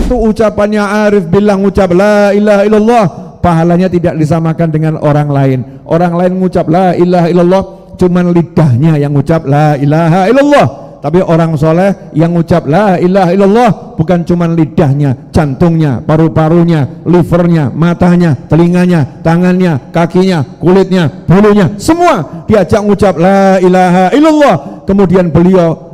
Satu ucapannya arif bilang ucap la ilaha illallah, pahalanya tidak disamakan dengan orang lain. Orang lain mengucap la ilaha illallah, cuman lidahnya yang mengucap la ilaha illallah. Tapi orang soleh yang mengucap la ilaha illallah bukan cuman lidahnya, jantungnya, paru-parunya, livernya, matanya, telinganya, tangannya, kakinya, kulitnya, bulunya, semua diajak mengucap la ilaha illallah. Kemudian beliau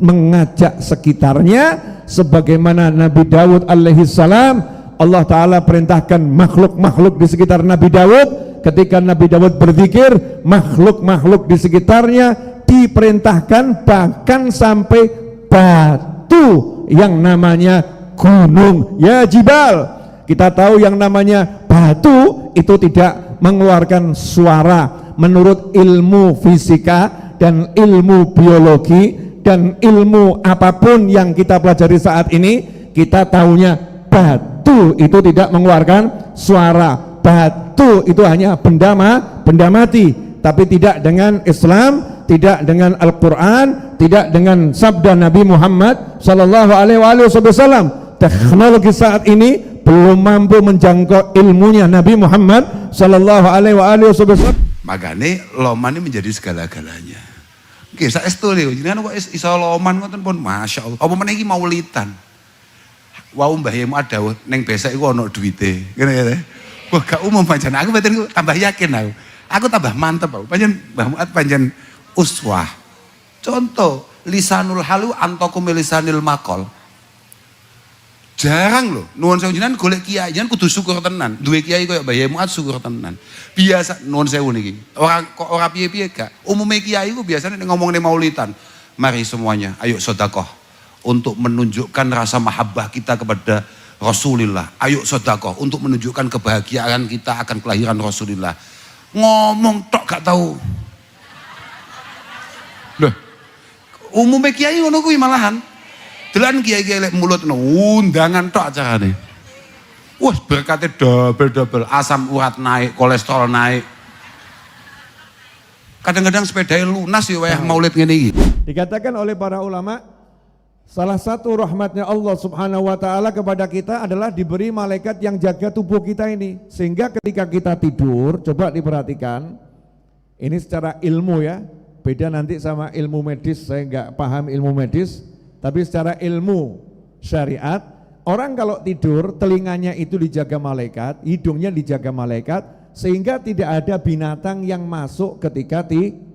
mengajak sekitarnya sebagaimana Nabi Daud alaihi salam. Allah Ta'ala perintahkan makhluk-makhluk di sekitar Nabi Daud. Ketika Nabi Daud berzikir, makhluk-makhluk di sekitarnya diperintahkan, bahkan sampai batu yang namanya gunung, ya jibal. Kita tahu yang namanya batu itu tidak mengeluarkan suara. Menurut ilmu fisika dan ilmu biologi dan ilmu apapun yang kita pelajari saat ini, kita tahunya batu itu tidak mengeluarkan suara. Batu itu hanya benda mati. Tapi tidak dengan Islam, tidak dengan Al-Quran, tidak dengan sabda Nabi Muhammad sallallahu alaihi wasallam. Teknologi saat ini belum mampu menjangkau ilmunya Nabi Muhammad sallallahu alaihi wasallam. Makanya loman ini menjadi segala-galanya. Oke, saya setuju. Jangan kok iso loman ngoten pun, masya Allah. Apa meneh iki maulidan. Wau mbahmu ada neng besok iku ono duwite. Ngene ya. Wah, gak umum pancen. Aku mboten tambah yakin aku. Aku tambah mantep aku. Pancen Mbah Muat pancen uswah. Contoh, lisanul halu antakum lisanil maqal. Jarang loh, nuwun sewu jenengan golek kiai, jenengan kudu syukur tenan. Duwe kiai koyo Mbah Muat syukur tenan. Biasa nuwun sewu niki. Ora piye-piye gak. Umume kiai ku biasanya ngomongin maulidan. Mari semuanya, ayo sedekah untuk menunjukkan rasa mahabbah kita kepada Rasulullah. Ayo sedekah untuk menunjukkan kebahagiaan kita akan kelahiran Rasulullah. Ngomong tok gak tahu. Loh, umumnya kiai ngono kuwi malahan. Delan kiai-kiai lek mulut undangan tok acarane. Wah, berkatnya double, asam urat naik, kolesterol naik. Kadang-kadang sepedanya lunas ya wayah maulid ngene iki. Dikatakan oleh para ulama, salah satu rahmatnya Allah subhanahu wa ta'ala kepada kita adalah diberi malaikat yang jaga tubuh kita ini. Sehingga ketika kita tidur, coba diperhatikan, ini secara ilmu ya, beda nanti sama ilmu medis, saya nggak paham ilmu medis, tapi secara ilmu syariat, orang kalau tidur telinganya itu dijaga malaikat, hidungnya dijaga malaikat, sehingga tidak ada binatang yang masuk ketika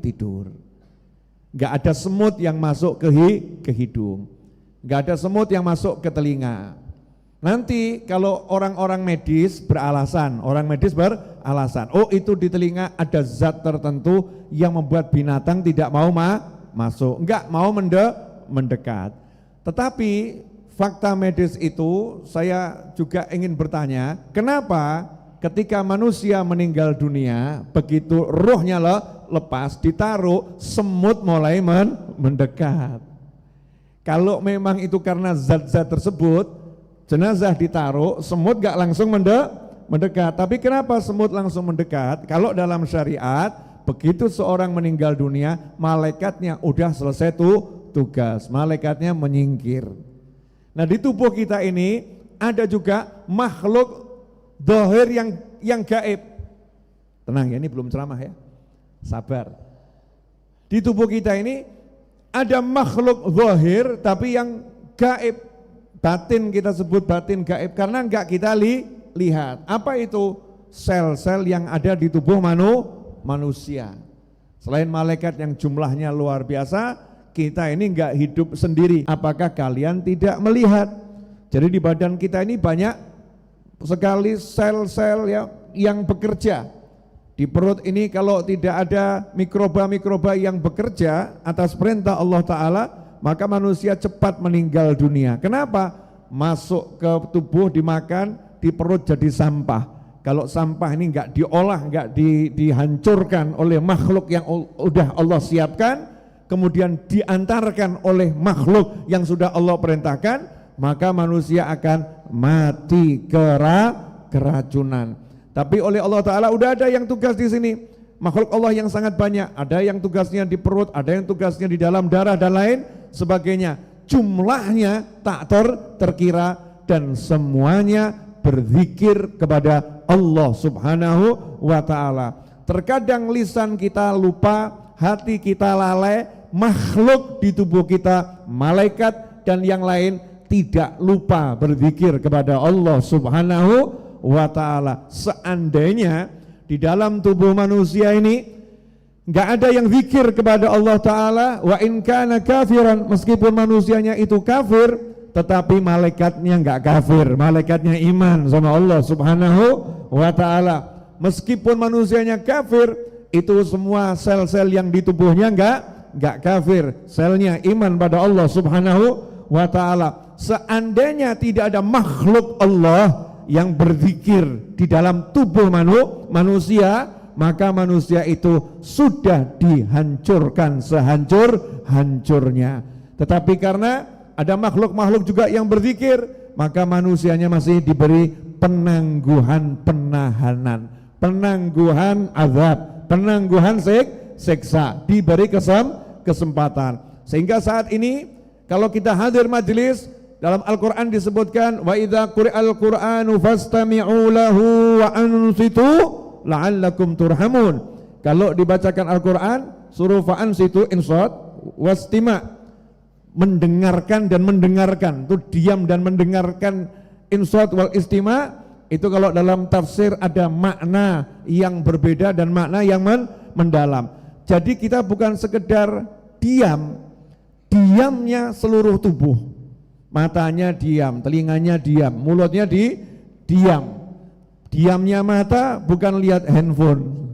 tidur. Nggak ada semut yang masuk ke hidung, nggak ada semut yang masuk ke telinga. Nanti kalau orang-orang medis beralasan, oh itu di telinga ada zat tertentu yang membuat binatang tidak mau masuk, enggak mau mendekat. Tetapi fakta medis itu saya juga ingin bertanya, kenapa ketika manusia meninggal dunia, begitu rohnya lepas, ditaruh, semut mulai mendekat. Kalau memang itu karena zat-zat tersebut, jenazah ditaruh, semut gak langsung mendekat. Tapi kenapa semut langsung mendekat? Kalau dalam syariat, begitu seorang meninggal dunia, malaikatnya udah selesai tugas, malaikatnya menyingkir. Nah di tubuh kita ini ada juga makhluk zahir yang gaib. Tenang ya, ini belum ceramah ya, sabar. Di tubuh kita ini ada makhluk zahir tapi yang gaib, batin, kita sebut batin gaib karena enggak kita lihat. Apa itu? Sel-sel yang ada di tubuh manusia. Selain malaikat yang jumlahnya luar biasa, kita ini enggak hidup sendiri. Apakah kalian tidak melihat? Jadi di badan kita ini banyak sekali sel-sel yang bekerja. Di perut ini kalau tidak ada mikroba-mikroba yang bekerja atas perintah Allah Ta'ala, maka manusia cepat meninggal dunia. Kenapa? Masuk ke tubuh dimakan, di perut jadi sampah. Kalau sampah ini enggak diolah, enggak dihancurkan oleh makhluk yang udah Allah siapkan, kemudian diantarkan oleh makhluk yang sudah Allah perintahkan, maka manusia akan mati keracunan. Tapi oleh Allah Ta'ala udah ada yang tugas di sini. Makhluk Allah yang sangat banyak, ada yang tugasnya di perut, ada yang tugasnya di dalam darah dan lain sebagainya. Jumlahnya tak terkira dan semuanya berzikir kepada Allah Subhanahu wa ta'ala. Terkadang lisan kita lupa, hati kita lalai, makhluk di tubuh kita, malaikat dan yang lain tidak lupa berzikir kepada Allah Subhanahu wa ta'ala. Seandainya di dalam tubuh manusia ini enggak ada yang zikir kepada Allah Ta'ala, wa in kana kafiran, meskipun manusianya itu kafir, tetapi malaikatnya enggak kafir, malaikatnya iman sama Allah Subhanahu wa Ta'ala. Meskipun manusianya kafir, itu semua sel-sel yang di tubuhnya enggak kafir, selnya iman pada Allah Subhanahu wa Ta'ala. Seandainya tidak ada makhluk Allah yang berzikir di dalam tubuh manusia, maka manusia itu sudah dihancurkan sehancur-hancurnya. Tetapi karena ada makhluk-makhluk juga yang berzikir, maka manusianya masih diberi penangguhan penahanan, penangguhan azab, penangguhan siksa, diberi kesempatan. Sehingga saat ini kalau kita hadir majelis, dalam Al-Quran disebutkan wa idza quri'al Qur'anu fastami'u lahu wa ansitu la'allakum turhamun. Kalau dibacakan Al-Quran, suruh fa'ansitu insat wastima, mendengarkan dan mendengarkan, itu diam dan mendengarkan. Insat wal istima itu kalau dalam tafsir ada makna yang berbeda dan makna yang mendalam. Jadi kita bukan sekedar diamnya seluruh tubuh, matanya diam, telinganya diam, mulutnya diam. Diamnya mata bukan lihat handphone,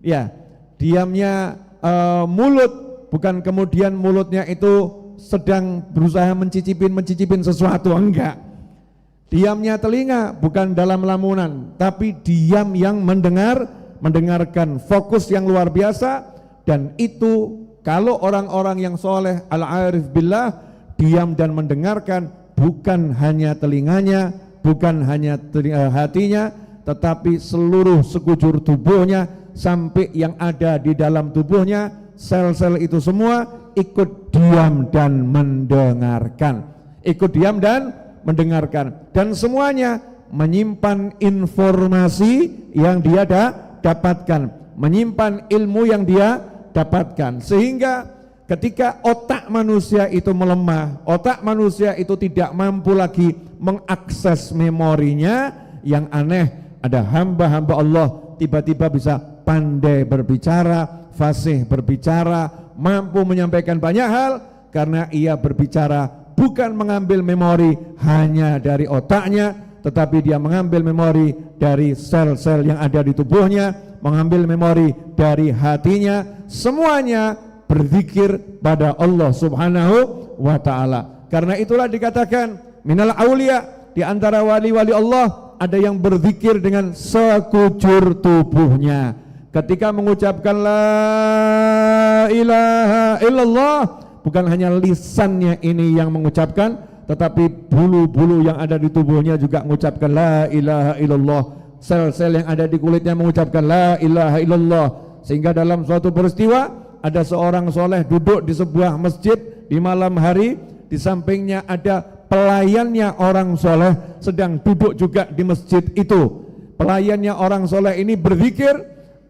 ya. Diamnya mulut bukan kemudian mulutnya itu sedang berusaha mencicipin sesuatu, enggak. Diamnya telinga bukan dalam lamunan, tapi diam yang mendengarkan, fokus yang luar biasa. Dan itu kalau orang-orang yang soleh al-arif billah, diam dan mendengarkan, bukan hanya telinganya, bukan hanya hatinya, tetapi seluruh sekujur tubuhnya, sampai yang ada di dalam tubuhnya, sel-sel itu semua ikut diam dan mendengarkan, ikut diam dan mendengarkan, dan semuanya menyimpan informasi yang dia dapatkan, menyimpan ilmu yang dia dapatkan. Sehingga ketika otak manusia itu melemah, otak manusia itu tidak mampu lagi mengakses memorinya, yang aneh ada hamba-hamba Allah tiba-tiba bisa pandai berbicara, fasih berbicara, mampu menyampaikan banyak hal, karena ia berbicara bukan mengambil memori hanya dari otaknya, tetapi dia mengambil memori dari sel-sel yang ada di tubuhnya, mengambil memori dari hatinya, semuanya berzikir pada Allah Subhanahu wa ta'ala. Karena itulah dikatakan minal aulia, di antara wali-wali Allah ada yang berzikir dengan sekujur tubuhnya. Ketika mengucapkan la ilaha illallah, bukan hanya lisannya ini yang mengucapkan, tetapi bulu-bulu yang ada di tubuhnya juga mengucapkan la ilaha illallah. Sel-sel yang ada di kulitnya mengucapkan la ilaha illallah. Sehingga dalam suatu peristiwa ada seorang soleh duduk di sebuah masjid di malam hari, di sampingnya ada pelayannya orang soleh sedang duduk juga di masjid itu. Pelayannya orang soleh ini berzikir,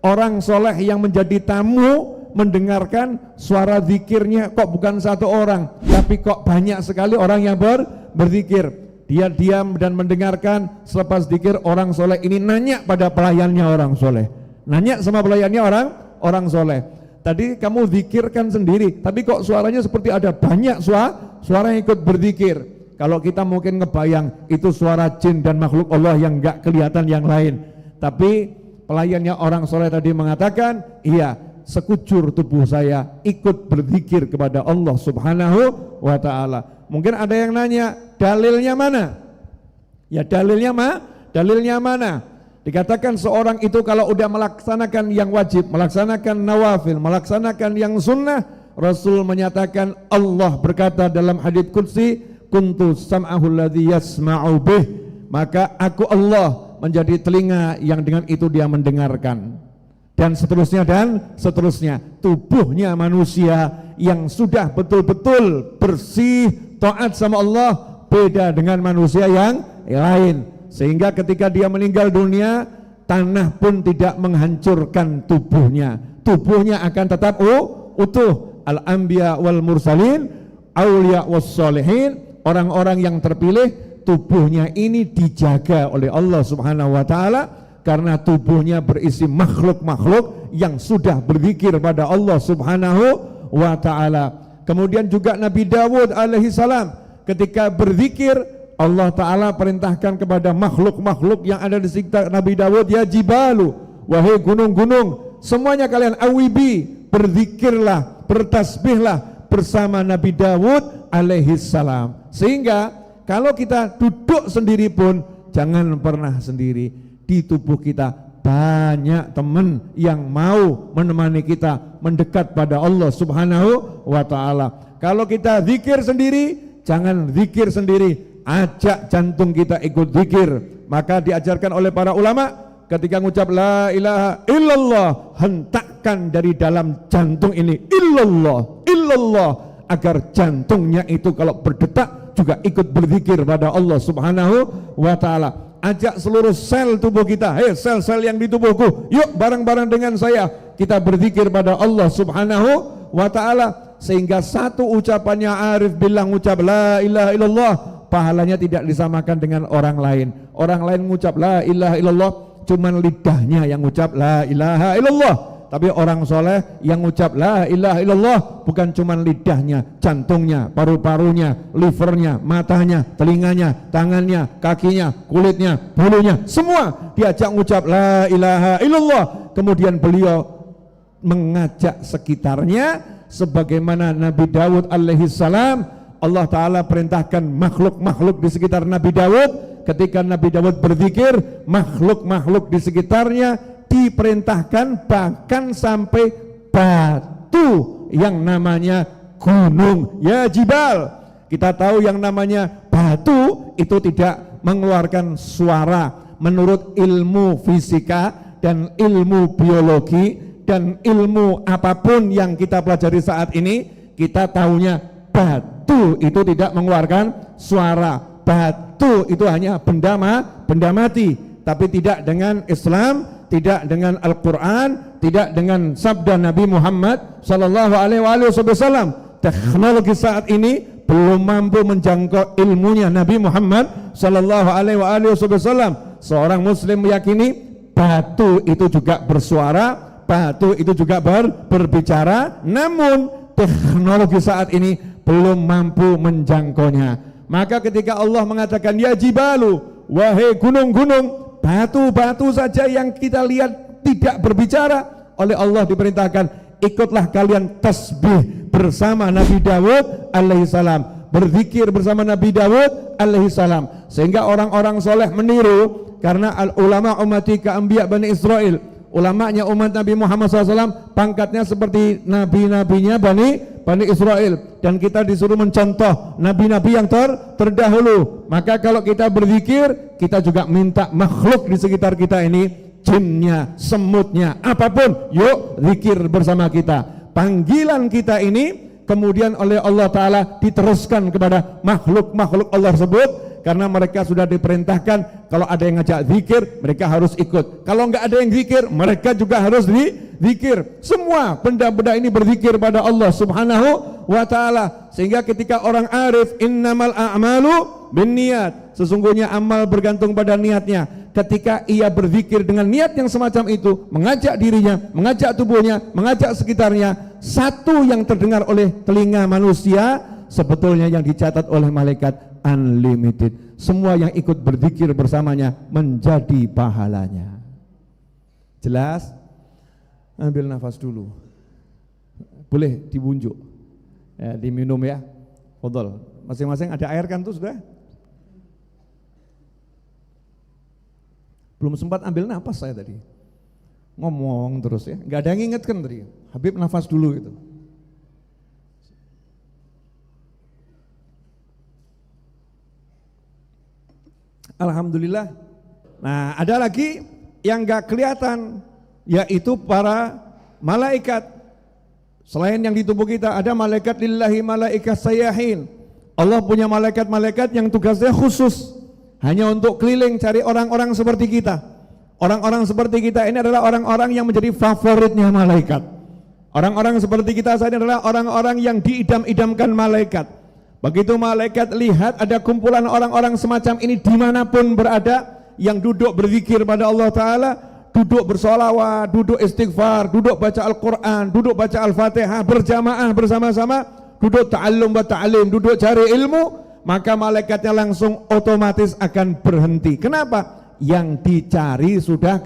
orang soleh yang menjadi tamu mendengarkan suara zikirnya, kok bukan satu orang, tapi kok banyak sekali orang yang berzikir. Dia diam dan mendengarkan. Selepas zikir, orang soleh ini nanya pada pelayannya orang soleh, nanya sama pelayannya orang soleh, tadi kamu zikirkan sendiri, tapi kok suaranya seperti ada banyak suara yang ikut berzikir. Kalau kita mungkin ngebayang itu suara jin dan makhluk Allah yang enggak kelihatan yang lain, tapi pelayannya orang soleh tadi mengatakan, iya, sekujur tubuh saya ikut berzikir kepada Allah Subhanahu wa ta'ala. Mungkin ada yang nanya, dalilnya mana? Ya dalilnya mana? Dikatakan seorang itu kalau udah melaksanakan yang wajib, melaksanakan nawafil, melaksanakan yang sunnah, Rasul menyatakan, Allah berkata dalam hadits qudsi, kuntu sam'ahu alladhi yasma'u bih, maka aku Allah menjadi telinga yang dengan itu dia mendengarkan, dan seterusnya. Tubuhnya manusia yang sudah betul-betul bersih, taat sama Allah, beda dengan manusia yang lain. Sehingga ketika dia meninggal dunia, tanah pun tidak menghancurkan tubuhnya. Tubuhnya akan tetap utuh. Al-anbiya wal mursalin, aulia was solihin, orang-orang yang terpilih, tubuhnya ini dijaga oleh Allah Subhanahu wa taala karena tubuhnya berisi makhluk-makhluk yang sudah berzikir pada Allah Subhanahu wa taala. Kemudian juga Nabi Dawud alaihi salam ketika berzikir, Allah taala perintahkan kepada makhluk-makhluk yang ada di sekitar Nabi Dawud, ya jibalu, wahai gunung-gunung, semuanya kalian awibi, berzikirlah, bertasbihlah bersama Nabi Dawud alaihi salam. Sehingga kalau kita duduk sendiri pun jangan pernah sendiri. Di tubuh kita banyak teman yang mau menemani kita mendekat pada Allah Subhanahu wa taala. Kalau kita zikir sendiri, jangan zikir sendiri, ajak jantung kita ikut zikir. Maka diajarkan oleh para ulama, ketika ngucap la ilaha illallah, hentakkan dari dalam jantung ini illallah, illallah, agar jantungnya itu kalau berdetak juga ikut berzikir pada Allah Subhanahu wa taala. Ajak seluruh sel tubuh kita, hei sel-sel yang di tubuhku, yuk bareng-bareng dengan saya kita berzikir pada Allah Subhanahu wa taala. Sehingga satu ucapannya arif bilang ngucap la ilaha illallah, pahalanya tidak disamakan dengan orang lain. Orang lain ngucap la ilaha illallah, cuman lidahnya yang ngucap la ilaha illallah. Tapi orang soleh yang ngucap la ilaha illallah bukan cuman lidahnya, jantungnya, paru-parunya, livernya, matanya, telinganya, tangannya, kakinya, kulitnya, bulunya, semua diajak ngucap la ilaha illallah. Kemudian beliau mengajak sekitarnya sebagaimana Nabi Dawud alaihi salam. Allah taala perintahkan makhluk-makhluk di sekitar Nabi Dawud, ketika Nabi Dawud berzikir, makhluk-makhluk di sekitarnya diperintahkan, bahkan sampai batu yang namanya gunung, ya jibal. Kita tahu yang namanya batu itu tidak mengeluarkan suara. Menurut ilmu fisika dan ilmu biologi dan ilmu apapun yang kita pelajari saat ini, kita tahunya batu itu tidak mengeluarkan suara. Batu itu hanya benda mati. Tapi tidak dengan Islam, tidak dengan Al-Quran, tidak dengan sabda Nabi Muhammad sallallahu alaihi wasallam. Teknologi saat ini belum mampu menjangkau ilmunya Nabi Muhammad sallallahu alaihi wasallam. Seorang muslim meyakini batu itu juga bersuara, batu itu juga berbicara, namun teknologi saat ini belum mampu menjangkaunya. Maka ketika Allah mengatakan ya jibalu, wahai gunung-gunung, batu-batu saja yang kita lihat tidak berbicara, oleh Allah diperintahkan ikutlah kalian tasbih bersama Nabi Dawud alaihissalam, berzikir bersama Nabi Dawud alaihissalam. Sehingga orang-orang soleh meniru, karena ulama ummati ka'anbiya Bani Israel, ulamanya umat Nabi Muhammad SAW pangkatnya seperti nabi-nabinya Bani Israel, dan kita disuruh mencontoh nabi-nabi yang terdahulu. Maka kalau kita berzikir, kita juga minta makhluk di sekitar kita ini, jinnya, semutnya, apapun, yuk zikir bersama kita. Panggilan kita ini kemudian oleh Allah Ta'ala diteruskan kepada makhluk-makhluk Allah tersebut, karena mereka sudah diperintahkan kalau ada yang ngajak zikir mereka harus ikut, kalau nggak ada yang zikir mereka juga harus zikir. Semua benda-benda ini berzikir pada Allah Subhanahu wa Ta'ala. Sehingga ketika orang arif, innamal a'malu binniyat, sesungguhnya amal bergantung pada niatnya. Ketika ia berzikir dengan niat yang semacam itu, mengajak dirinya, mengajak tubuhnya, mengajak sekitarnya, satu yang terdengar oleh telinga manusia sebetulnya yang dicatat oleh malaikat unlimited. Semua yang ikut berzikir bersamanya menjadi pahalanya. Jelas? Ambil nafas dulu, boleh dibunjuk ya, diminum ya. Fadhol, masing-masing ada air kan tuh sudah? Belum sempat ambil nafas saya tadi, ngomong terus ya, nggak ada yang ingatkan tadi. Habib nafas dulu itu. Alhamdulillah. Nah, ada lagi yang nggak kelihatan, yaitu para malaikat. Selain yang di tubuh kita, ada malaikat lillahi malaikat sayyahin. Allah punya malaikat-malaikat yang tugasnya khusus, hanya untuk keliling cari orang-orang seperti kita. Orang-orang seperti kita ini adalah orang-orang yang menjadi favoritnya malaikat. Orang-orang seperti kita saat ini adalah orang-orang yang diidam-idamkan malaikat. Begitu malaikat lihat ada kumpulan orang-orang semacam ini dimanapun berada, yang duduk berzikir pada Allah Ta'ala, duduk bersolawat, duduk istighfar, duduk baca Al-Quran, duduk baca Al-Fatihah berjamaah bersama-sama, duduk ta'allum wa ta'alim, duduk cari ilmu, maka malaikatnya langsung otomatis akan berhenti. Kenapa? Yang dicari sudah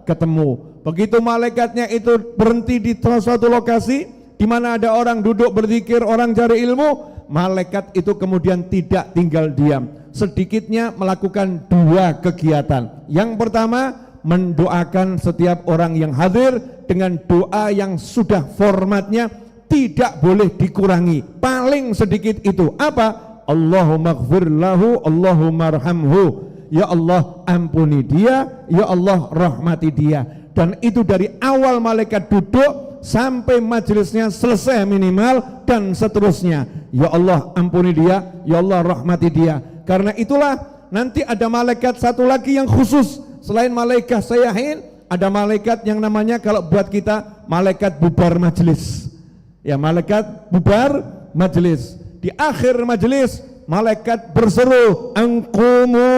ketemu. Begitu malaikatnya itu berhenti di suatu lokasi di mana ada orang duduk berzikir, orang cari ilmu, malaikat itu kemudian tidak tinggal diam. Sedikitnya melakukan dua kegiatan. Yang pertama, mendoakan setiap orang yang hadir dengan doa yang sudah formatnya tidak boleh dikurangi, paling sedikit itu apa? Allahumma ighfir lahu, Allahumma arhamhu, ya Allah ampuni dia, ya Allah rahmati dia. Dan itu dari awal malaikat duduk sampai majelisnya selesai minimal, dan seterusnya, ya Allah ampuni dia, ya Allah rahmati dia. Karena itulah nanti ada malaikat satu lagi yang khusus selain malaikat sayyahin, ada malaikat yang namanya kalau buat kita malaikat bubar majelis. Ya, malaikat bubar majelis. Di akhir majelis malaikat berseru, "Anqumu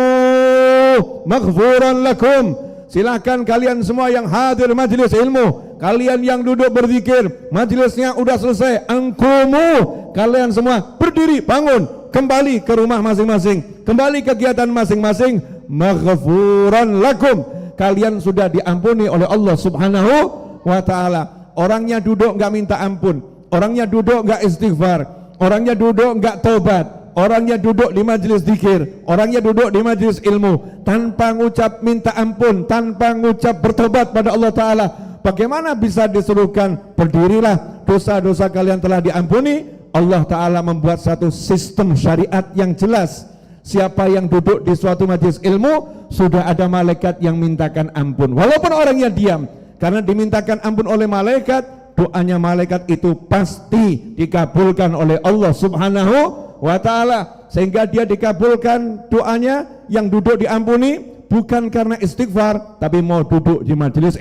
maghfuran lakum." Silakan kalian semua yang hadir majelis ilmu, kalian yang duduk berzikir, majelisnya udah selesai, "Anqumu," kalian semua berdiri, bangun, kembali ke rumah masing-masing, kembali kegiatan masing-masing. Maghfuran lakum, kalian sudah diampuni oleh Allah Subhanahu wa Ta'ala. Orangnya duduk nggak minta ampun, orangnya duduk nggak istighfar, orangnya duduk nggak tobat, orangnya duduk di majelis zikir, orangnya duduk di majelis ilmu tanpa ngucap minta ampun, tanpa ngucap bertobat pada Allah Ta'ala. Bagaimana bisa disuruhkan berdirilah, dosa-dosa kalian telah diampuni? Allah Ta'ala membuat satu sistem syariat yang jelas. Siapa yang duduk di suatu majelis ilmu, sudah ada malaikat yang mintakan ampun, walaupun orangnya diam. Karena dimintakan ampun oleh malaikat, doanya malaikat itu pasti dikabulkan oleh Allah Subhanahu wa Ta'ala. Sehingga dia dikabulkan doanya yang duduk diampuni, bukan karena istighfar, tapi mau duduk di majelis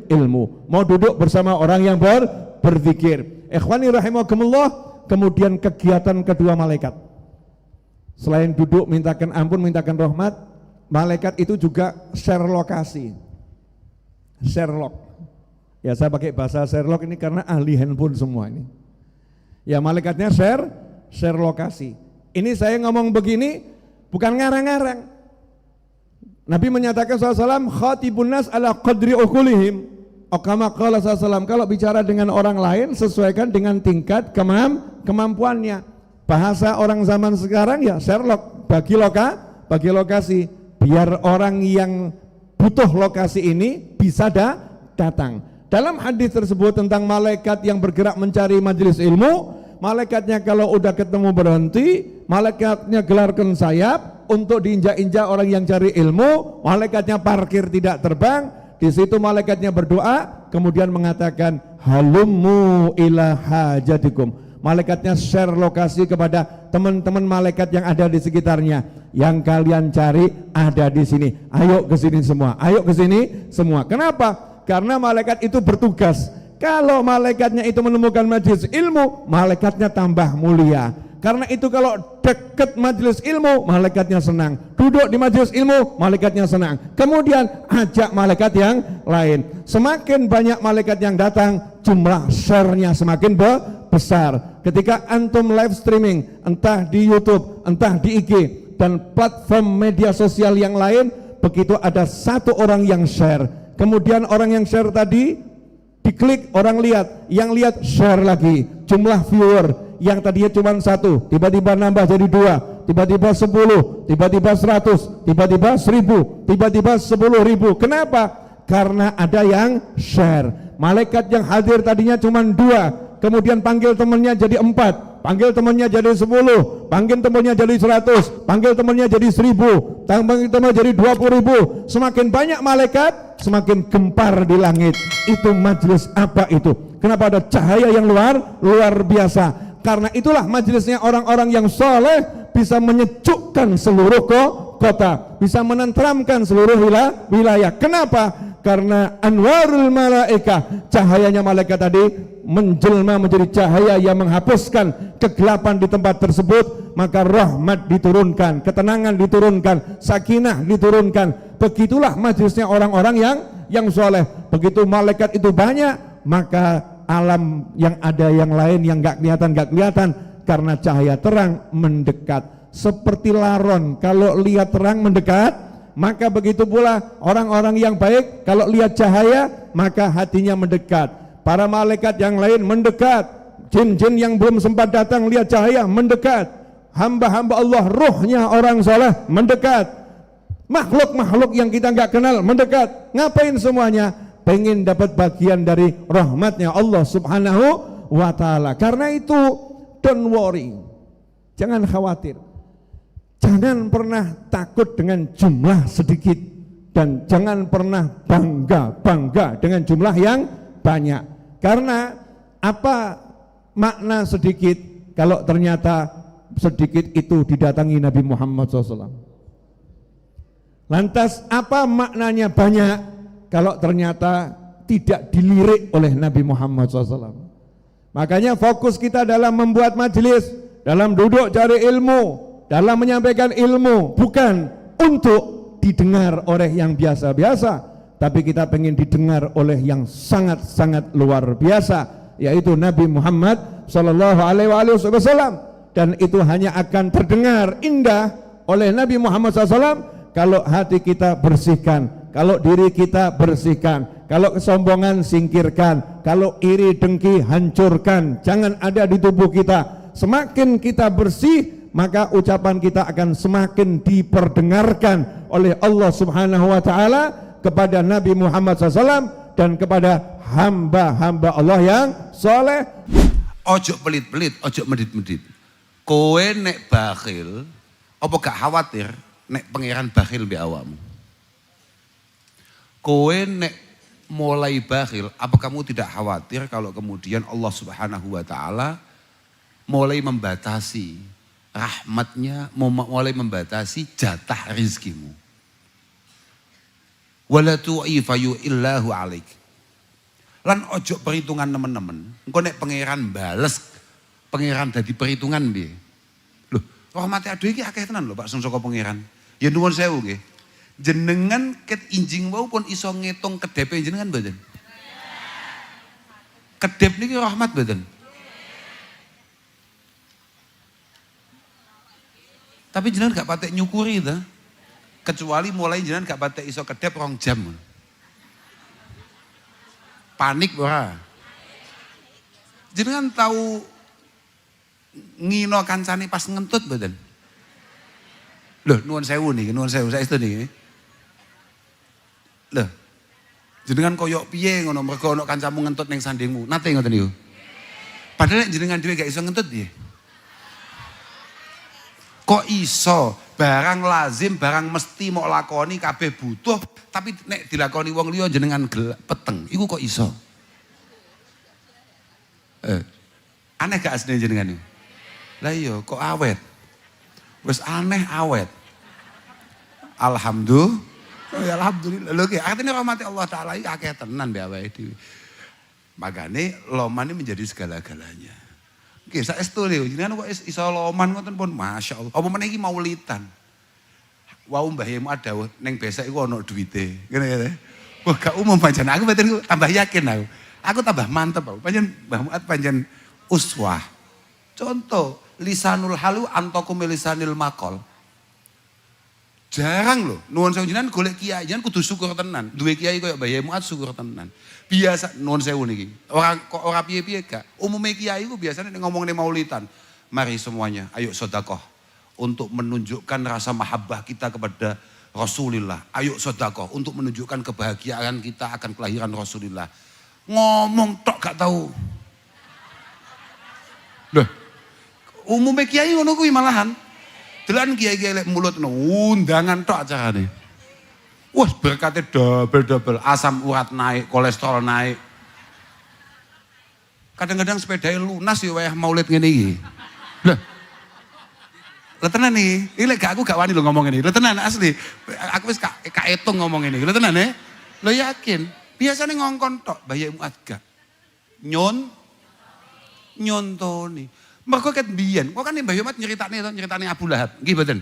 ilmu, mau duduk bersama orang yang berzikir. Ikhwani rahimakumullah. Kemudian kegiatan kedua malaikat, selain duduk mintakan ampun, mintakan rahmat, malaikat itu juga share lokasi. Sherlock. Ya, saya pakai bahasa Sherlock ini karena ahli handphone semua ini. Ya, malaikatnya share lokasi. Ini saya ngomong begini bukan ngarang-ngarang. Nabi menyatakan SAW, khatibun nas ala qadri uqulihim. Kama qala SAW, kalau bicara dengan orang lain sesuaikan dengan tingkat kemampuannya. Bahasa orang zaman sekarang ya Sherlock, bagi lokasi, biar orang yang butuh lokasi ini bisa datang. Dalam hadis tersebut tentang malaikat yang bergerak mencari majelis ilmu, malaikatnya kalau udah ketemu berhenti, malaikatnya gelarkan sayap untuk diinjak-injak orang yang cari ilmu, malaikatnya parkir tidak terbang. Di situ malaikatnya berdoa, kemudian mengatakan, halummu ila hajatikum. Malaikatnya share lokasi kepada teman-teman malaikat yang ada di sekitarnya. Yang kalian cari ada di sini. Ayo ke sini semua. Ayo ke sini semua. Kenapa? Karena malaikat itu bertugas. Kalau malaikatnya itu menemukan majelis ilmu, malaikatnya tambah mulia. Karena itu kalau dekat majelis ilmu, malaikatnya senang. Duduk di majelis ilmu, malaikatnya senang. Kemudian ajak malaikat yang lain. Semakin banyak malaikat yang datang, jumlah share-nya semakin besar. Ketika antum live streaming, entah di YouTube, entah di IG, dan platform media sosial yang lain, begitu ada satu orang yang share, kemudian orang yang share tadi diklik, orang lihat, yang lihat share lagi, jumlah viewer yang tadinya cuma 1, tiba-tiba nambah jadi 2, tiba-tiba 10, tiba-tiba 100, tiba-tiba 1000, tiba-tiba 10.000. Kenapa? Karena ada yang share. Malaikat yang hadir tadinya cuma 2, kemudian panggil temannya jadi 4, panggil temannya jadi 10, panggil temannya jadi 100, panggil temannya jadi 1000, panggil temannya jadi 20.000. Semakin banyak malaikat, semakin gempar di langit. Itu majelis apa itu? Kenapa ada cahaya yang luar biasa? Karena itulah majelisnya orang-orang yang soleh bisa menyejukkan seluruh kota, bisa menenteramkan seluruh wilayah. Kenapa? Karena anwarul malaikah, cahayanya malaikat tadi menjelma menjadi cahaya yang menghapuskan kegelapan di tempat tersebut, maka rahmat diturunkan, ketenangan diturunkan, sakinah diturunkan. Begitulah majelisnya orang-orang yang soleh. Begitu malaikat itu banyak, maka alam yang ada yang lain yang gak kelihatan karena cahaya terang mendekat. Seperti laron, kalau lihat terang mendekat, maka begitu pula orang-orang yang baik kalau lihat cahaya maka hatinya mendekat. Para malaikat yang lain mendekat, jin-jin yang belum sempat datang lihat cahaya mendekat, hamba-hamba Allah ruhnya orang soleh mendekat, makhluk-makhluk yang kita nggak kenal mendekat. Ngapain semuanya? Pengen dapat bagian dari rahmatnya Allah subhanahu wa ta'ala. Karena itu don't worry, jangan khawatir, jangan pernah takut dengan jumlah sedikit, dan jangan pernah bangga dengan jumlah yang banyak. Karena apa makna sedikit kalau ternyata sedikit itu didatangi Nabi Muhammad SAW? Lantas apa maknanya banyak kalau ternyata tidak dilirik oleh Nabi Muhammad SAW? Makanya fokus kita dalam membuat majelis, dalam duduk cari ilmu, dalam menyampaikan ilmu, bukan untuk didengar oleh yang biasa-biasa, tapi kita pengen didengar oleh yang sangat-sangat luar biasa, yaitu Nabi Muhammad SAW. Dan itu hanya akan terdengar indah oleh Nabi Muhammad SAW kalau hati kita bersihkan, kalau diri kita bersihkan, kalau kesombongan singkirkan, kalau iri dengki hancurkan, jangan ada di tubuh kita. Semakin kita bersih, maka ucapan kita akan semakin diperdengarkan oleh Allah Subhanahu wa ta'ala kepada Nabi Muhammad SAW dan kepada hamba-hamba Allah yang soleh. Ojo pelit-pelit, ojo medit-medit. Kowe nek bakhil, apa gak khawatir nek pangeran bakhil mbek awakmu? Kowe nek mulai bakhil, apa kamu tidak khawatir kalau kemudian Allah Subhanahu wa ta'ala mulai membatasi rahmatnya, mulai membatasi jatah rizkimu? Wala tu'ifayu illahu alaik. Lan ojo perhitungan teman-teman. Engko nek pangeran bales, pangeran dadi perhitungan piye? Loh, rahmate aduh iki akeh tenan lho Pak sing saka pangeran. Ya nuwun sewu nggih. Jenengan ket injing wau pun iso ngitung kedepe jenengan mboten? Kedep niki rahmat mboten? Tapi jenengan gak patek nyukuri ta? Kecuali mulai jenengan gak patek iso kedep 2 jam. Panik ora? Jenengan tahu ngino kancane pas ngentut mboten? Loh, nuwun sewu saestu niki. Loh. Jenengan koyok piye ngono mergo ana kancamu ngentut ning sandingmu. Nate ngoten niku. Padahal jenengan dhewe gak iso ngentut piye? Kok iso barang lazim, barang mesti mau lakoni kabeh butuh, tapi nek dilakoni wong liya jenengan peteng. Iku kok iso? Aneh gak asline jenengan niku? Lah iya kok awet. Wis aneh awet. Alhamdulillah. Ya alhamdulillah. Lho ki artine rahmati Allah taala iki akeh tenan mbek awake dhewe. Makane loman ini menjadi segala-galanya. Oke, saestu lho, jenengan kok iso loman ngoten pun Masya Allah. Apa meneh iki maulidan. Wau mbahmu dawuh ning besek iku ana duwite. Ngene ya. Wah, gak umum pancen. Aku mboten tambah yakin aku. Aku tambah mantep aku. Pancen Mbah Muat pancen uswah. Contoh, lisanul halu antakum lisanil maqal. Jarang loh, nuwun sewu jenengan golek kiai, jenengan kudu syukur tenan. Duwe kiai koyo Mbah Muat syukur tenan. Biasa nuwun sewu niki. Ora piye-piye gak. Umume kiai ku biasanya ngomongne maulidan. Mari semuanya, ayo sedekah untuk menunjukkan rasa mahabbah kita kepada Rasulullah. Ayo sedekah untuk menunjukkan kebahagiaan kita akan kelahiran Rasulullah. Ngomong tok gak tahu. Loh, umume kiai ngono kuwi malahan. Delan kiai-kiai lek mulut undangan tok acarane. Wah, berkatnya double-double, asam urat naik, kolesterol naik. Kadang-kadang sepedanya lunas ya wayah maulid ngene iki. Lah. Lah tenan nih, ini gak aku gak wani lo ngomong ini. Lah tenan asli. Aku wis gak etung ngomong ini. Lah tenan ya. Lo yakin? Biasanya ngongkon tok, Mbah Yai Muat gak. Nyontoni. Mergo ket biyen, kok kan Mbah Yai Muat nyeritane Abu Lahab. Nggih mboten?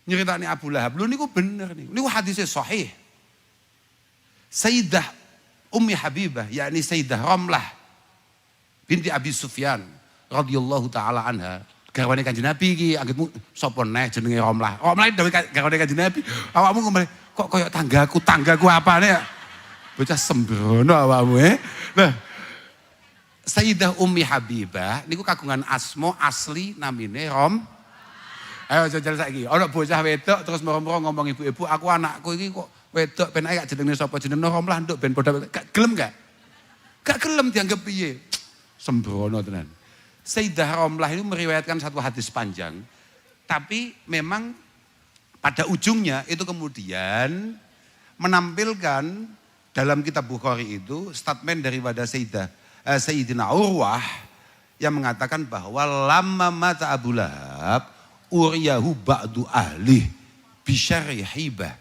Nyeritane Abu Lahab. Lho niku bener nih. Niku hadisnya sahih. Sayyidah Ummi Habibah, yakni Sayyidah Ramlah binti Abi Sufyan radhiyallahu taala anha. Garwane Kanjeng Nabi iki anggitmu sapa neh jenenge Ramlah. Ramlah dhewe garwane Kanjeng Nabi. Awakmu kok koyo tanggaku apane ya? Bocah sembrono awakmu Nah, Sayyidah Ummi Habibah niku kagungan asma asli namine Ayo jajal saiki. Ana bocah wedok terus moro-moro ngomong ibu-ibu, aku anakku iki kok wedok ben ae gak jenenge sapa jenenge Ramlah nduk ben padha gak gelem gak? Gak gelem dianggap piye? Sembrono tenan. Sayyidah Ramlah itu meriwayatkan satu hadis panjang, tapi memang pada ujungnya itu kemudian menampilkan dalam kitab Bukhari itu statement daripada Sayyidina Urwah yang mengatakan bahwa lama mata Abu Lahab uriyahu ba'du ahli bisyari hibah.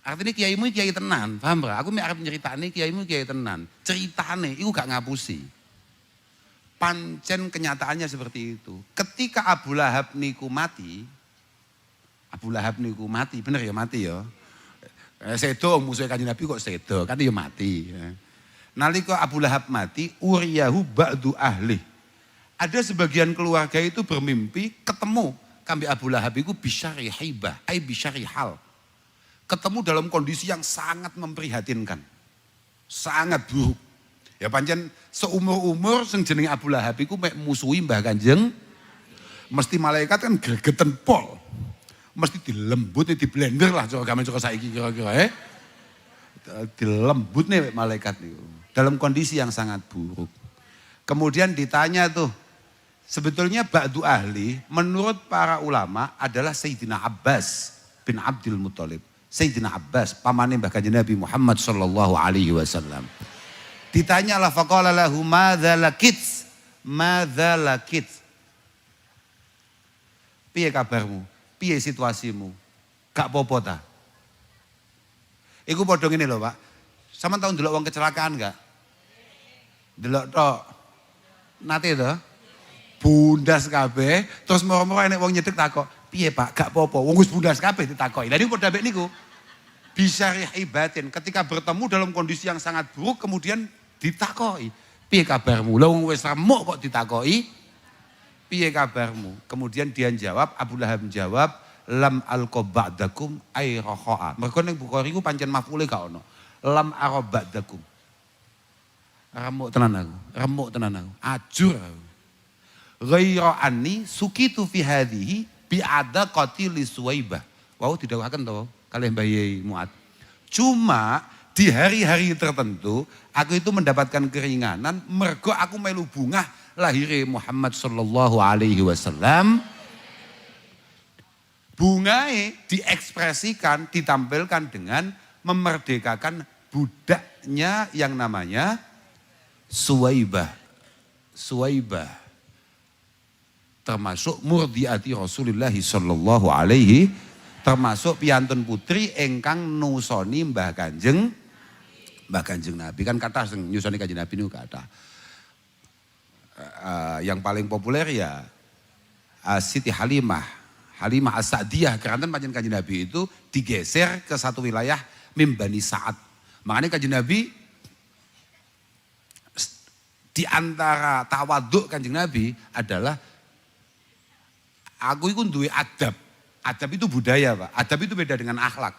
Artinya kiaimu kiai tenan, paham gak? Aku arep nyeritane kiaimu kiai tenan. Ceritane iku gak ngapusi. Pancen kenyataannya seperti itu. Ketika Abu Lahab niku mati, bener ya mati ya. Sedo musuh Kanjeng Nabi kok sedo, kan ya mati. Nalika Abu Lahab mati, uriyahu ba'du ahli. Ada sebagian keluarga itu bermimpi ketemu kambi Abu Lahab itu bisyari hibah, bisyari hal. Ketemu dalam kondisi yang sangat memprihatinkan. Sangat buruk. Ya pancen seumur-umur sing jenenge Abu Lahab iku mek musuhi Mbah Kanjeng. Mesti malaikat kan gregeten pol. Mesti dilembut, di blender lah cara gamen cara saiki kira-kira dilembut nih malaikat niku. Dalam kondisi yang sangat buruk. Kemudian ditanya tuh, sebetulnya ba'du ahli menurut para ulama adalah Sayyidina Abbas bin Abdul Muthalib. Sayyidina Abbas pamane Mbah Kanjeng Nabi Muhammad sallallahu alaihi wasallam. Ditanyalah faqala lahu madza lakit. Piye kabarmu? Piye situasimu? Gak apa-apa ta? Iku padha ngene lho, Pak. Sampeyan tau ndelok wong kecelakaan gak? Delok tok. Nate to? Bundas kabeh, terus moro-moro enek wong nyedek takok, "Piye, Pak? Gak apa-apa." Wong wis bundas kabeh ditakoki. Lah niku padha mek niku. Bisa rihibatin ketika bertemu dalam kondisi yang sangat buruk kemudian ditakoki, "Piye kabarmu?" Lah wong wis remuk kok ditakoki, "Piye kabarmu?" Kemudian dia jawab, Abu Lahab jawab, "Lam alqa ba'dakum ay rahaa." Mergo ning Bukhari ku pancen maf'ule gak ono. Lam ara ba'dakum. Remuk tenan aku. Ajur aku. Ghaira anni sukitu fi hadhihi bi adaqati li Suwaibah. Wau didhawuhaken to kalih Mbah Yai Muat. Cuma di hari-hari tertentu aku itu mendapatkan keringanan mergo aku melu bungah lahire Muhammad sallallahu alaihi wasallam. Bungae diekspresikan, ditampilkan dengan memerdekakan budaknya yang namanya Suwaibah. Termasuk murdiati Rasulullah sallallahu alaihi, termasuk piyantun putri engkang nusoni Mbah Kanjeng Nabi. Kan kata nyusoni Kanjeng Nabi niku kata. Yang paling populer ya Siti Halimah As-Sa'diyah, karena pancen Kanjeng Nabi itu digeser ke satu wilayah Mim Bani Sa'ad. Makanya Kanjeng Nabi di antara tawaduk Kanjeng Nabi adalah aku itu duwe adab. Adab itu budaya, Pak. Adab itu beda dengan akhlak.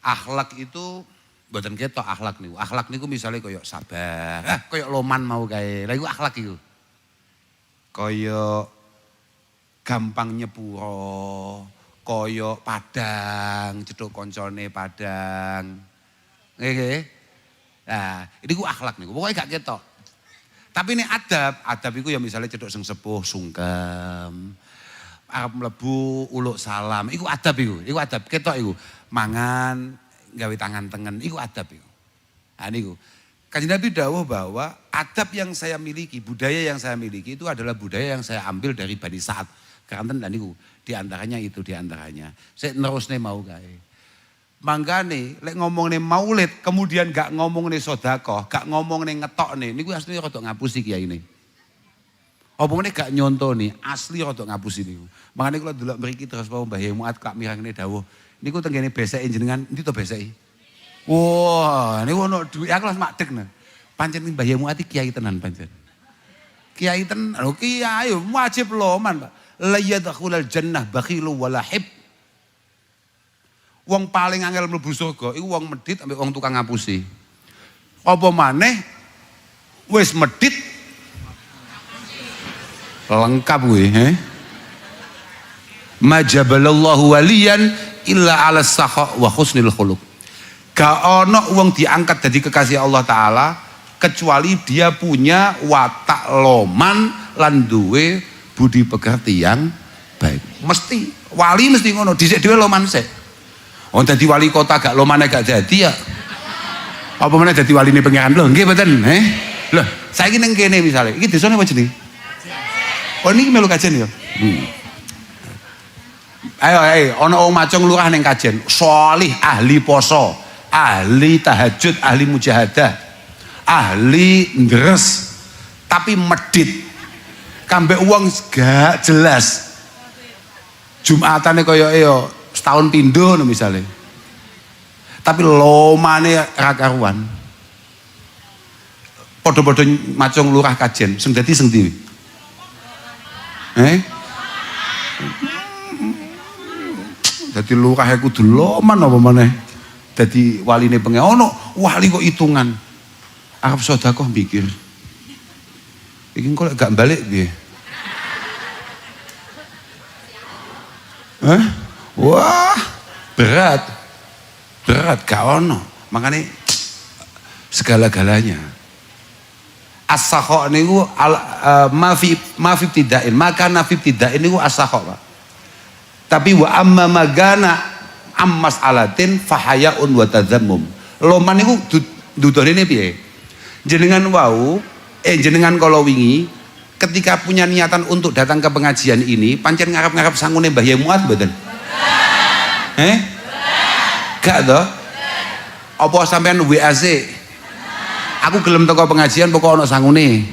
Akhlak itu mboten ketok akhlak niku. Akhlak niku misalnya koyo sabar, koyo loman mau kae. Lah iku akhlak iku. Koyo gampang nyepuro, koyo padang, cedhuk koncone padang. Nggih. Nah, niku akhlak niku. Pokoke gak ketok. Tapi ini adab itu ya misalnya cedhuk sing sepuh sungkem, arep mlebu uluk salam, iku adab, ketok iku. Mangan gawe tangan tengen, iku adab iku. Nah niku. Kanjeng Nabi dawuh bahwa adab yang saya miliki, budaya yang saya miliki itu adalah budaya yang saya ambil dari Bani Sa'ad. Keranten dan niku diantaranya itu diantaranya. Saya nerusne mau kae. Manggane lek ngomongne maulid kemudian gak ngomongne sedekah, gak ngomongne ngetokne niku asline rada ngapusi kiai ini. Apa meneh gak nyontoni, asli rada ngapusi niku. Mangane kula delok mriki terus wau Mbah Yai Muat Kak mirangne dawuh, niku tenggene beseke jenengan endi to beseke? Wah, niku ono duit aku langsung madeg nah. Pancen Mbah Yai Muat iki kiai tenan pancen. Kiai tenan, lho kiai wajib loman, Pak. La yadkhulul jannah bakhilu wala hib. Wong paling angel mlebu surga iku wong medhit ambek wong tukang ngapusi. Apa maneh wis medhit lengkap kuwi, Majabalallahu waliyan illa ala sakha wa husnil khuluq. Gak ono wong diangkat jadi kekasih Allah Ta'ala kecuali dia punya watak loman lan duwe budi pekerti yang baik. Mesti wali mesti ngono, dhisik dhewe loman sik. Oh dadi wali kota gak lomane gak dadi ya. Apa meneh dadi waline pangeran lho nggih mboten, Lho, saiki ning kene misale, iki desane apa jenenge? Oh niki melu kajen ya. Ayo ana wong Macung lurah ning kajen, sholih, ahli poso, ahli tahajud, ahli mujahadah, ahli ndres, tapi medit. Kambek wong gak jelas. Jumatane kaya setahun pindho misalnya. Tapi lomane ra karuan. Padha-padha Macung lurah kajen, sing dadi sing ndi? Dadi lurah kudu loman apa maneh? Dadi waline pengen ono wali kok hitungan. Arep sedekah mikir. Iki kok gak balik piye? Wah, berat gak ono. Makanya segala-galanya. As-sakha niku ma fi ibtidain, maka nafi ibtidain niku as-sakha, Pak. Tapi wa amma magana ammas alatin fahayaun wa tadzammum. Loman niku dudone piye? Jenengan wau jenengan kala wingi ketika punya niatan untuk datang ke pengajian ini pancen ngarep-ngarep sangune Mbah Yai Muat mboten? Gak toh? Apa sampean WA sik? Aku gelem teko pengajian pokok ana sangune.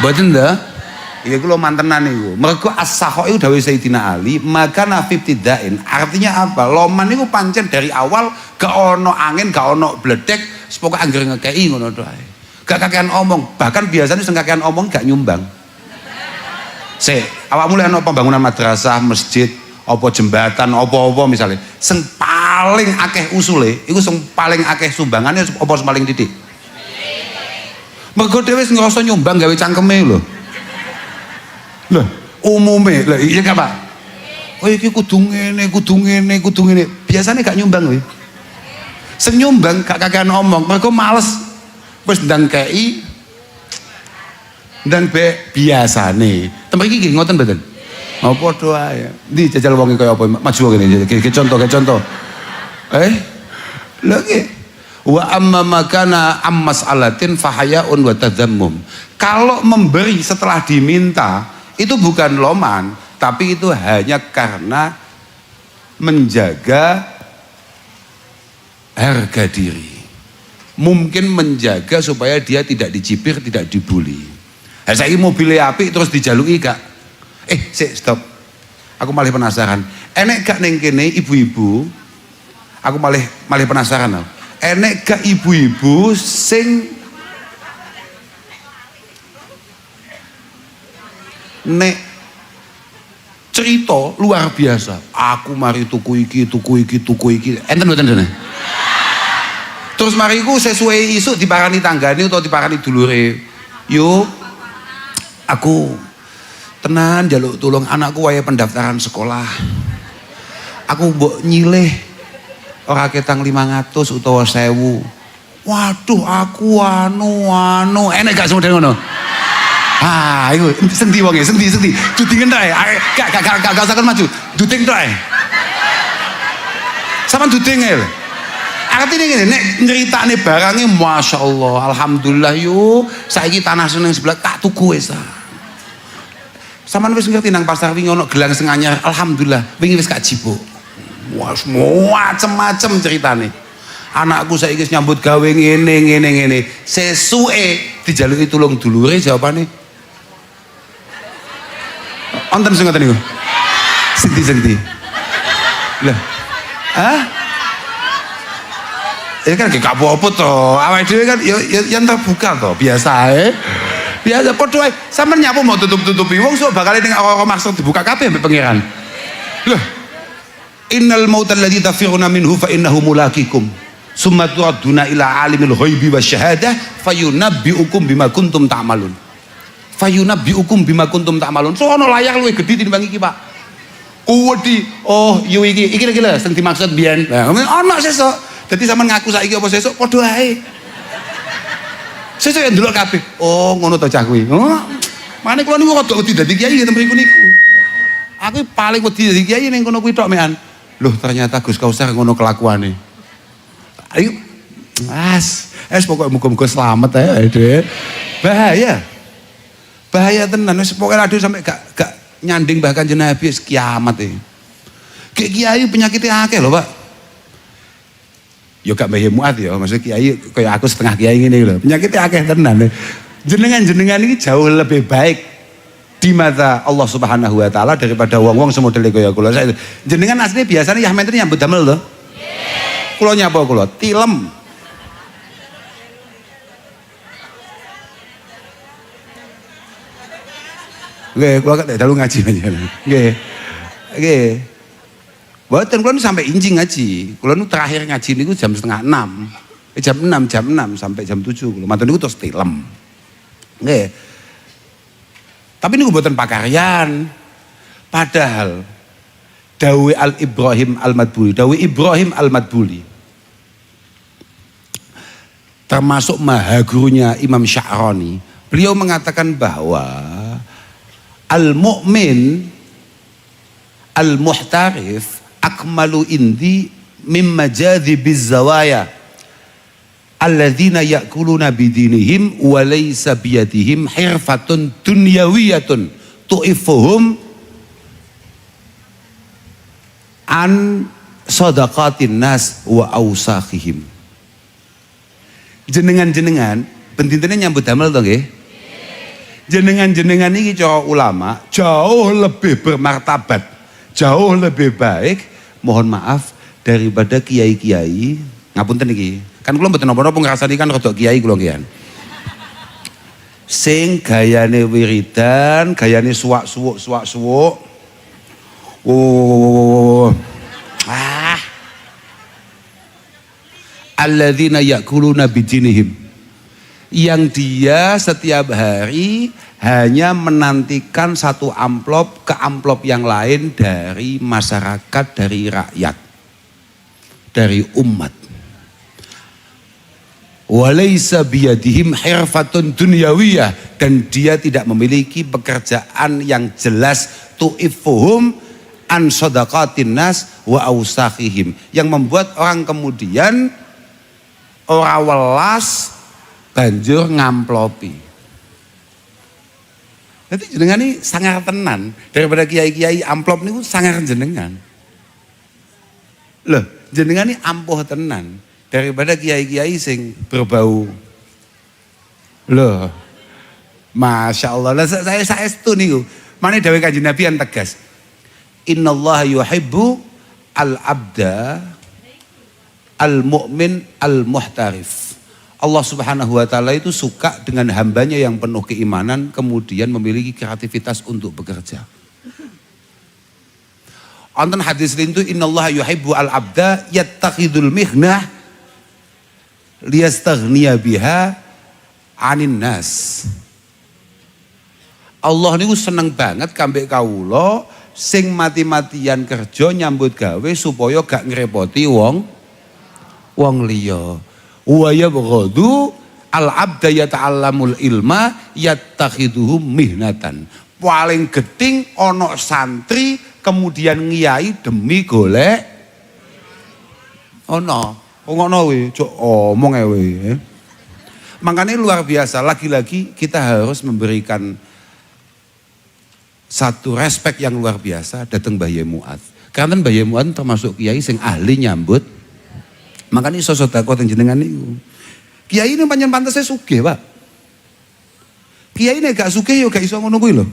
Mboten to? Iya kula mantenan niku. Mergo as-sakha iku dawuh Sayyidina Ali, maka nafib tidain. Artinya apa? Loman niku pancen dari awal gak ono angin, gak ono bledek, pokoke anggere ngekeki ngono tok ae. Gak kakean omong, bahkan biasanya sing kakean omong gak nyumbang. Awakmu lek ana pembangunan madrasah, masjid, apa jembatan, apa-apa misalnya, sing paling akeh usule, iku sing paling akeh sumbangane apa sing paling titik? Mergo dhewe wis ngrasa nyumbang gawe cangkeme lho. Lho, umume lho iya gak Pak? Oh iki kudu ngene. Biasane gak nyumbang kowe. Sing nyumbang gak kakean omong, mergo males. Wis ndang kei ndang biasane. Tempat iki nggih ngoten mboten? Oh padha ae. Ndi jajal wonge kaya apa? Maju kene. Ge contoh. Lho nggih. Wa amma makana ammas alatin fahayaun wa tadzammum. Kalau memberi setelah diminta itu bukan loman, tapi itu hanya karena menjaga harga diri. Mungkin menjaga supaya dia tidak dicipir, tidak dibully. Saiki mobilnya apik terus dijaluki gak? Stop. Aku malah penasaran. Enek gak ning kene ibu-ibu? Aku malah penasaran. Enek gak ibu-ibu sing nek cerita luar biasa. Aku mari tuku iki. Enten mboten dene? Terus mari ku sesuai isuk diparani tanggane utawa diparani dulure. Yuk, aku tenan njaluk tulung anakku wayahe pendaftaran sekolah. Aku mbok nyilih ora ketang 500 utawa 1000. Waduh, aku anu enek gak semodel ngono. Iku sendi wonge, sendi. Dudingen tok ae. Gak usah maju. Duding tok ae. Sampeyan duding ae. artinya gini, nek nyeritane barangnya Masya Allah, Alhamdulillah yuk, saiki tanah seneng sebelah tak tuku wis. Sampeyan wis ngerti nang pasar wingi ono gelang sing anyar, Alhamdulillah, wingi wis gak jipuk. Wes macem-macem ceritane. Anakku saiki wis nyambut gawe ngene. Sesuke dijaluki tulung dulure jawabane. Wonten sing ngoten niku. Senti. Lah. Hah? Ya kan gak apa-apa to. Awake dhewe kan yang terbuka to, biasa ae. Biasa padha ae. Sampeyan nyapu mau tutup-tutupi wong sok bakal ning ora maksud dibuka kabeh mbek pangeran. Loh. Innal mautal ladzi tafiruna minhu fa innahu mulaqikum. Summa tu'aduna ila alimil ghaibi wasyahadah fayunabbiukum bima kuntum ta'malun. Fayunabbiukum bima kuntum ta'malun. So ono layar luwih gedhi tinimbang iki, Pak. Kuwedi. Oh, yo iki lho sing dimaksud biyen. Nah, ono sesuk. Dadi sampean ngaku saiki apa sesuk padha ae. Sesuk ndelok kabeh. Oh, ngono to cah kuwi. Oh. Mane kula niku rada wedi dadi kiai ten mriku niku. Aku paling wedi dadi kiai ning kono kuwi tok mekan. Loh, ternyata Gus Kausar ngono kelakuane. Ayo. Pokoknya muga-muga selamat ae, Dek. Bahaya tenan wis pokoke radio sampai gak nyanding bahkan jeneng Nabi wis kiamat e. Kayak kiai penyakitnya akeh lho, Pak. Ya gak mbah muat ya, maksud kiai kaya aku setengah kiai ngene lho. Penyakitnya akeh tenan. Jenengan ini jauh lebih baik di mata Allah Subhanahu wa taala daripada wong-wong semodel kaya kula. Jenengan asline biasanya Yah Menteri nyambut damel lho. Kula nyapa kula tilem. Nggih, kula kan dalu ngaji aja. Nggih. Mboten kula sampai injing ngaji. Kula nu terakhir ngaji niku jam 5:30. Jam 6 sampai jam 7 kula. Mantun niku terus tilem. Nggih. Tapi niku mboten pakaryan. Padahal Dawe Ibrahim Al-Madbuli termasuk mahagurunya Imam Sya'rani, beliau mengatakan bahwa al-mu'min al-muhtarif akmalu indi mimma jadhibiz zawaya alladzina ya'kuluna bidinihim wa laysa biyadihim hirfatun dunyawiyatun tu'ifuhum an sadaqatin nas wa awsakhihim. Jenengan bentintene nyambut damel to nggih? Jenengan ini cara ulama jauh lebih bermartabat, jauh lebih baik, mohon maaf, daripada kiai-kiai. Ngapunten iki. Kan kula mboten napa-napa ngrasani kan rada kiai kula nggih. Sing gayane wiridan, gayane suwak-suwuk. Alladzina ya'kuluna bidinihim, yang dia setiap hari hanya menantikan satu amplop ke amplop yang lain dari masyarakat, dari rakyat, dari umat. Walaysa biyadihim hirfatun dunyawiyah, dan dia tidak memiliki pekerjaan yang jelas tu'ifuhum an sadaqatin nas wa awsakhihim, yang membuat orang kemudian ora welas banjur ngamplopi. Jadi jenengan ini sangar tenan daripada kiai-kiai amplop niku sangar jenengan. Loh, jenengan ini ampuh tenan daripada kiai-kiai sing berbau. Loh, Masya Allah. Lah saya itu niku. Mana dawuh Kanjeng Nabi yang tegas. Innallaha yuhibbu al-abda al-mu'min al-muhtarif. Allah Subhanahu wa taala itu suka dengan hambanya yang penuh keimanan kemudian memiliki kreativitas untuk bekerja. Wonten hadis lain itu innallaha yuhibbu al-abda yattakhidul mihnah liyastaghniya biha 'anin nas. Allah niku seneng banget kambek kawula sing mati-matian kerja nyambut gawe supaya gak ngrepoti wong liya. Wa yabghadu al-'abda yata'allamul ilma yattakhiduhu mihnatan. Paling geting ana santri kemudian ngiyai demi golek ana. Ngono we, cok omong ae we. Makanya luar biasa, lagi-lagi kita harus memberikan satu respek yang luar biasa datang Mbah Yai Muad. Karena Mbah Yai Muad termasuk kiai sing ahli nyambut. Makanya iso sedekah teng jenengan niku. Kiai ini pancen pantese sugih, Pak. Kiai ini gak sugih yo gak iso ngono kuwi lho.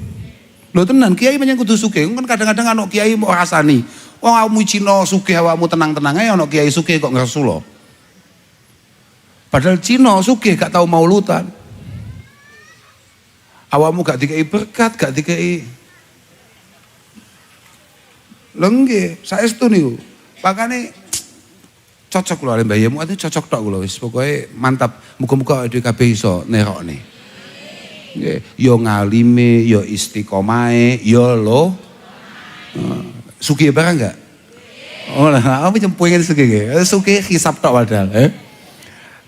Lho tenan, kiai pancen kudu sugih. Kan kadang-kadang ana kiai mau rasani. Wong awakmu Cina sugih awakmu tenang-tenang ae ana kiai sugih kok ngersu lho. Padahal Cina sugih gak tau maulutan. Awakmu gak dikei berkat, gak dikei lengge, saestu niku. Makane cocok lho Mbah Yai Muad itu cocok tok lho wis pokoke mantap. Muga-muga dhewe kabeh iso nerokne. Nggih, yo ngalime, yo istiqomahe, yo lo. Sugih barang enggak? Oh lah, apa pengen sugih nggih. Sugih hisab tok padahal,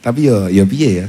Tapi yo piye ya?